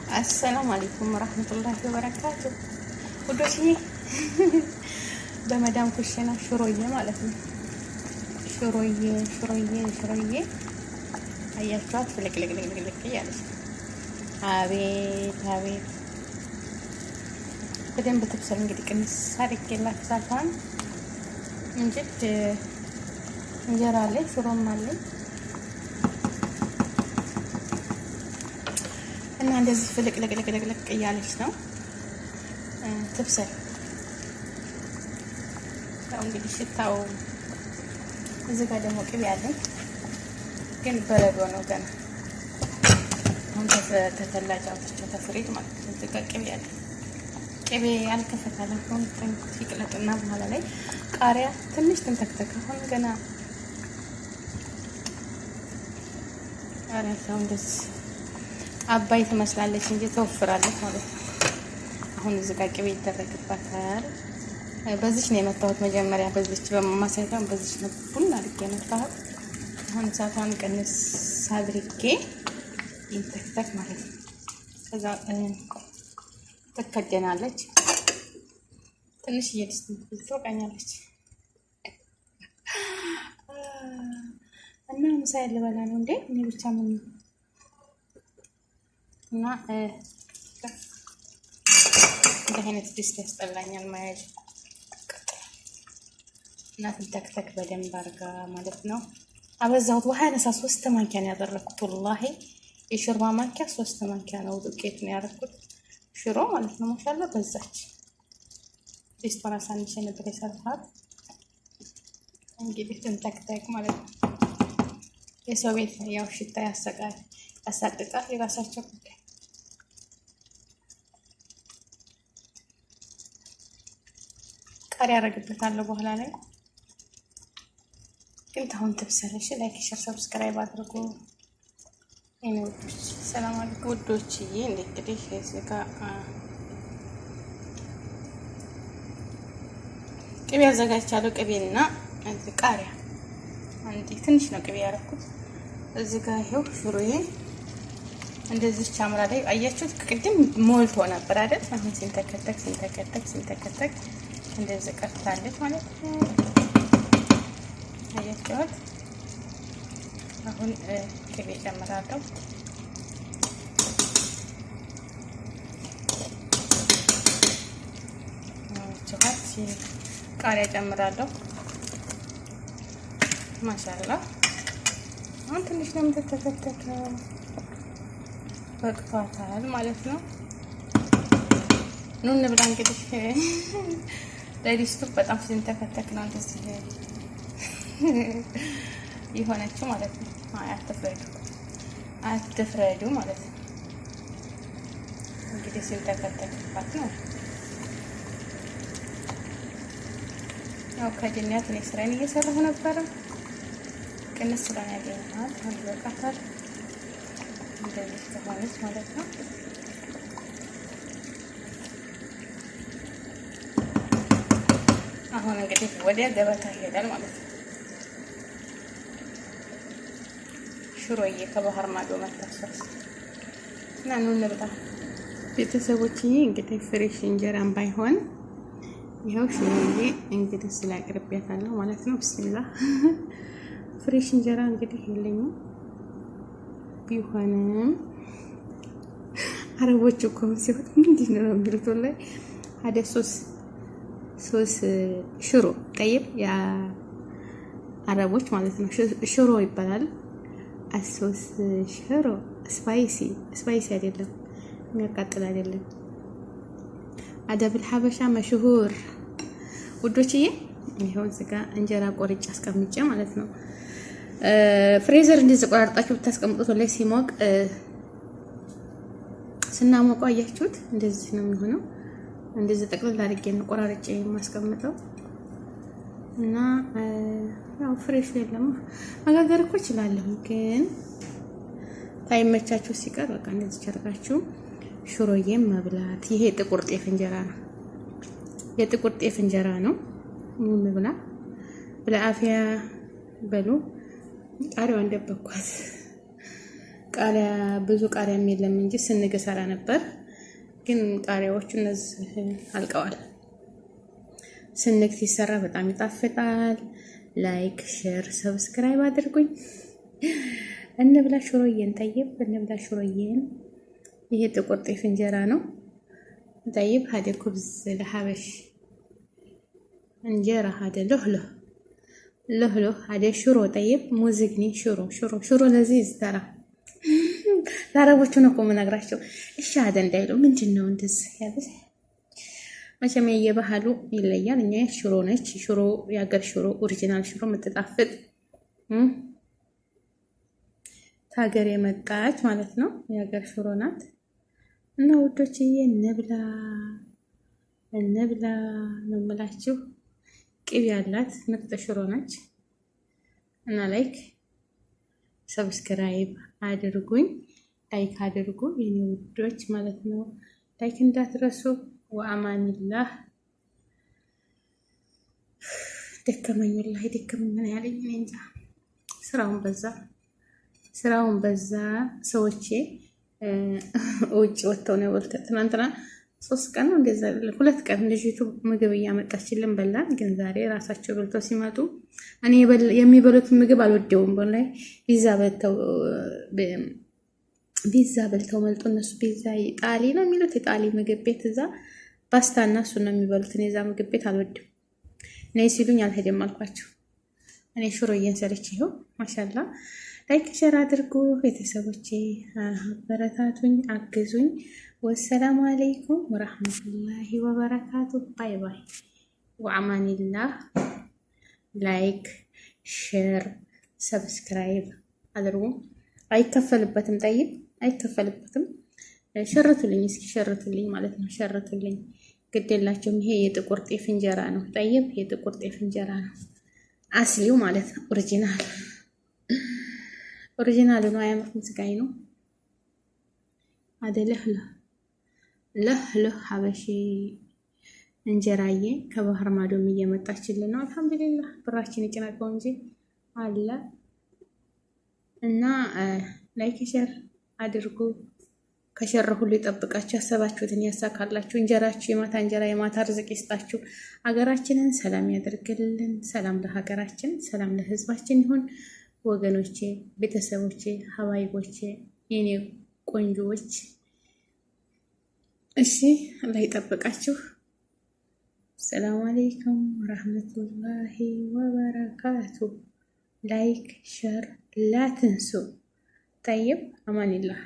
السلام عليكم ورحمة الله وبركاته. ودوشي بمدام كشنا شروية مالتنا شروية هيا شوات فلك يعني هابيت بعدين بتبصر እንግዲህ ቅንስ አድርጌላት ሳፋን እንጂ እንጀራ ላይ ሽሮም አለኝ እና እንደዚህ ፍልቅልቅልቅልቅ እያለች ነው ትብሰል። ያው እንግዲህ ሽታው እዚህ ጋር ደግሞ ቅቤ አለኝ ግን በረዶ ነው ገና አሁን ተተላጫው ተፍሪድ ማለት ነው። እዚህ ጋር ቅቤ አለኝ ቅቤ ያልከፈታለ አሁን ይቅለጥና በኋላ ላይ ቃሪያ ትንሽ ተንተክተክ አሁን ገና ቃሪያ ሰው እንደዚህ አባይ ትመስላለች እንጂ ተወፍራለች ማለት ነው። አሁን እዚህ ጋር ቅቤ ይደረግባታል። በዚች ነው የመታሁት መጀመሪያ በዚች በማሳይታው በዚች ነው ቡና አድርጌ የመታሁት። አሁን እሳቷን ቀንስ አድርጌ ይንተክተክ ማለት ነው። ከዛ ትከደናለች ትንሽ እየድስት ትወቃኛለች እና ምሳ ልበላ ነው እንዴ እኔ ብቻ ምን እና እንደ አይነት ድስት ያስጠላኛል ማያጅ እና ትንተክተክ በደንብ አድርጋ ማለት ነው። አበዛሁት ውሃ ያነሳ 3 ማንኪያ ነው ያደረኩት። ወላሂ የሾርባ ማንኪያ 3 ማንኪያ ነው ዱቄት ነው ያደረኩት ሽሮ ማለት ነው። ማሻአላ በዛች ድስቷን አሳንሼ ነበር የሰራሁት። እንግዲህ ትንተክተክ ማለት ነው። የሰው ቤት ያው ሽታ ያሰቃል ያሳቅቃል የራሳቸው ጉዳይ። ቃሪያ አደርግበታለሁ በኋላ ላይ ግን ታውን ትብሰለሽ። ላይክ ሼር ሰብስክራይብ አድርጉ የኔ ውዶች። ሰላም አለይኩም ውዶችዬ። እንግዲህ እዚህ ጋር ቅቤ አዘጋጅቻለሁ። ቅቤና እዚህ ቃሪያ አንዴ ትንሽ ነው ቅቤ ያደረኩት። እዚህ ጋር ይሄው ሽሮዬ እንደዚህ ቻምራ ላይ አያችሁት። ቅድም ሞልቶ ነበር አይደል? አሁን ሲንተከተክ እንደዚህ ቀርታለች ማለት ነው። አያችሁት? አሁን ቅቤ ጨምራለሁ። ቃሪያ ጨምራለሁ። ማሻአላ አሁን ትንሽ ነው የምትተከተከው በቅቷታል ማለት ነው። ኑ እንብላ እንግዲህ። ለዲስቱ በጣም ሲንተከተክ ነው እንደዚህ የሆነችው ማለት ነው። አትፍረዱ ማለት ነው። እንግዲህ ሲንተከተክባት ነው ያው ከድንያት እኔ ስራዬን እየሰራሁ ነበረ። ቅንስ ስራ ያገኛል አንድ በቃታል እንደዚህ ከሆነች ማለት ነው። አሁን እንግዲህ ወዲያ ገበታ ይሄዳል ማለት ነው። ሽሮዬ ከባህር ማዶ መታሰስ እና ኑ እንብላ ቤተሰቦችዬ። እንግዲህ ፍሬሽ እንጀራም ባይሆን ይሄው ሽሮዬ እንግዲህ ስላቅርቤታለሁ ማለት ነው። ብስሚላህ ፍሬሽ እንጀራ እንግዲህ የለኝም ቢሆንም አረቦች እኮ ሲሆን ምንድን ነው የሚሉት ላይ አደ ሶስ ሽሮ ጠይብ ያ አረቦች ማለት ነው። ሽሮ ይባላል። አሶስ ሽሮ ስፓይሲ አይደለም የሚያቃጥል አይደለም። አደብል ሀበሻ መሽሁር ውዶችዬ። ይሄው እዚህ ጋር እንጀራ ቆርጬ አስቀምጬ ማለት ነው። ፍሬዘር እንደዚህ ቆራርጣችሁ ብታስቀምጡት ላይ ሲሞቅ ስናሞቀው አያችሁት እንደዚህ ነው የሚሆነው። እንደዚህ ጠቅልል አድርጌ ነው ቆራርጬ የማስቀምጠው እና ያው ፍሬሽ የለም መጋገር እኮ እችላለሁ ግን ታይመቻችሁ ሲቀር በቃ እንደዚህ ቸርጋችሁ ሽሮዬም መብላት። ይሄ ጥቁር ጤፍ እንጀራ ነው። የጥቁር ጤፍ እንጀራ ነው። ምን ብላ ብለአፊያ በሉ። ቃሪያዋን ደበኳት። ቃሪያ ብዙ ቃሪያም የለም እንጂ ስንግ ሰራ ነበር፣ ግን ቃሪያዎቹ እነዚህ አልቀዋል። ስንግ ሲሰራ በጣም ይጣፍጣል። ላይክ፣ ሼር፣ ሰብስክራይብ አድርጉኝ። እንብላ ሽሮዬን ጠይብ፣ እንብላ ሽሮዬን። ይሄ ጥቁር ጤፍ እንጀራ ነው ጠይብ። ሀደ ኩብዝ ለሐበሽ እንጀራ ሀደ ለህለህ ለህለህ ሀደ ሽሮ ጠይብ። ሙዝግኒ ሽሮ ለዚህ ይዝተራ ለአረቦቹ ነው እኮ የምነግራቸው። እሺ ሀደ እንዳይሉ ምንድን ነው እንደዚህ ያሉት? መቼም የየባህሉ ይለያል። እኛ ሽሮ ነች፣ ሽሮ የሀገር ሽሮ ኦሪጂናል ሽሮ የምትጣፍጥ ከሀገር የመጣች ማለት ነው። የሀገር ሽሮ ናት። እና ውዶችዬ እንብላ ነው የምላችሁ። ቅቤ ያላት ምርጥ ሽሮ ነች። እና ላይክ ሰብስክራይብ አድርጉኝ፣ ላይክ አድርጉ የኔ ውዶች ማለት ነው። ላይክ እንዳትረሱ። ወአማኒላህ። ደከመኝ ወላሂ ደከመኝ። ምን ያለኝ እንጃ። ስራውን በዛ። ሰዎቼ ውጭ ወጥተው ነው የበሉት። ትናንትና 3 ቀን ነው እንደዛ 2 ቀን ልጅቱ ምግብ እያመጣችልን በላን። ግን ዛሬ ራሳቸው በልተው ሲመጡ እኔ የሚበሉት ምግብ አልወደውም። ወላሂ ፒዛ በልተው መልጦ እነሱ ፒዛ ኢጣሊ ነው የሚሉት፣ ኢጣሊ ምግብ ቤት እዛ ፓስታ እና እሱ ነው የሚበሉት። እኔ እዛ ምግብ ቤት አልወድም። እኔ ሲሉኝ አልሄድም አልኳቸው። እኔ ሽሮዬን ሰርቼ ይኸው ማሻላ። ላይክ ሸር አድርጉ ቤተሰቦቼ፣ አበረታቱኝ፣ አግዙኝ። ወሰላሙ አለይኩም ወራህመቱላሂ ወበረካቱ። ባይ ባይ ወአማኒላህ። ላይክ ሼር ሰብስክራይብ አድርጉ። አይከፈልበትም፣ ጠይብ አይከፈልበትም። ሸርቱልኝ እስኪ ሸርቱልኝ ማለት ነው። ሸርቱልኝ ግድ የላቸውም። ይሄ የጥቁር ጤፍ እንጀራ ነው ጠይብ፣ የጥቁር ጤፍ እንጀራ ነው አስሊው ማለት ነው። ኦሪጂናል ነው። አያምርም? ስጋይ ነው አደለህ ለህ ሀበሺ እንጀራዬ ከባህር ማዶም እየመጣችልን ነው። አልሐምዱሊላህ ብራችን ይጭናቀው እንጂ አለ። እና ላይክ ሼር አድርጉ። ከሸር ሁሉ ይጠብቃችሁ፣ ያሰባችሁትን ያሳካላችሁ። እንጀራችሁ የማታ እንጀራ የማታ ርዝቅ ይስጣችሁ። ሀገራችንን ሰላም ያደርግልን። ሰላም ለሀገራችን፣ ሰላም ለህዝባችን ይሁን። ወገኖቼ፣ ቤተሰቦቼ፣ ሀባይቦቼ፣ የኔ ቆንጆዎች፣ እሺ አላህ ይጠብቃችሁ። ሰላም አለይኩም ወራህመቱላሂ ወበረካቱ። ላይክ ሸር ላትንሱ። ጠይብ አማኒላህ